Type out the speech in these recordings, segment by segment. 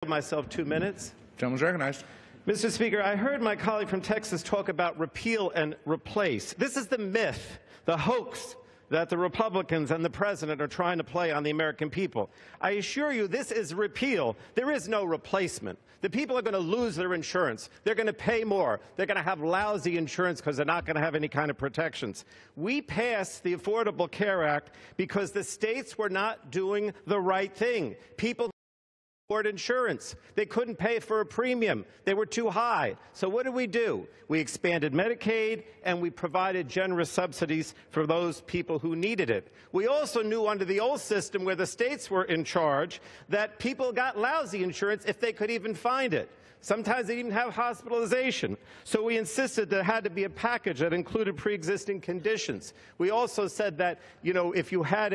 Myself 2 minutes. Gentleman's recognized. Mr. Speaker, I heard my colleague from Texas talk about repeal and replace. This is the myth, the hoax that the Republicans and the President are trying to play on the American people. I assure you this is repeal. There is no replacement. The people are going to lose their insurance. They're going to pay more. They're going to have lousy insurance because they're not going to have any kind of protections. We passed the Affordable Care Act because the states were not doing the right thing. People insurance. They couldn't pay for a premium. They were too high. So what did we do? We expanded Medicaid and we provided generous subsidies for those people who needed it. We also knew under the old system where the states were in charge that people got lousy insurance if they could even find it. Sometimes they didn't have hospitalization. So we insisted there had to be a package that included pre-existing conditions. We also said that, if you had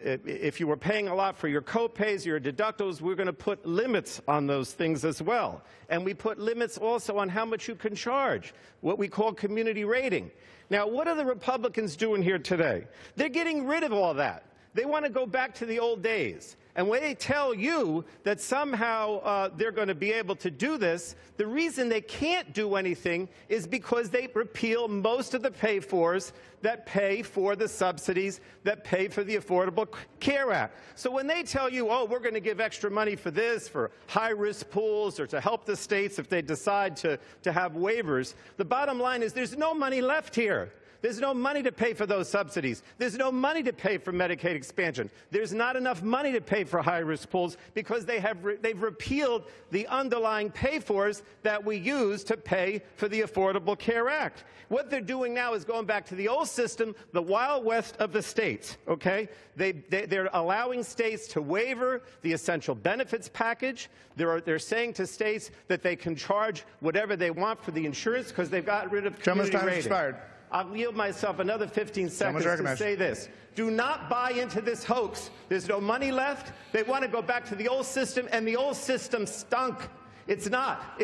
if you were paying a lot for your co-pays, your deductibles, we're going to put limits on those things as well. And we put limits also on how much you can charge, what we call community rating. Now, what are the Republicans doing here today? They're getting rid of all that. They want to go back to the old days. And when they tell you that somehow they're going to be able to do this, the reason they can't do anything is because they repeal most of the pay-fors that pay for the subsidies that pay for the Affordable Care Act. So when they tell you, oh, we're going to give extra money for this, for high-risk pools, or to help the states if they decide to have waivers, the bottom line is there's no money left here. There's no money to pay for those subsidies. There's no money to pay for Medicaid expansion. There's not enough money to pay for high-risk pools because they've repealed the underlying pay-fors that we use to pay for the Affordable Care Act. What they're doing now is going back to the old system, the Wild West of the states, okay? They're allowing states to waiver the essential benefits package. They're saying to states that they can charge whatever they want for the insurance because they've got rid of community rating. Gentleman's time has expired. I'll yield myself another 15 seconds to say this. Do not buy into this hoax. There's no money left. They want to go back to the old system, and the old system stunk. It's not.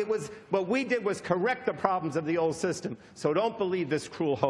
What we did was correct the problems of the old system. So don't believe this cruel hoax.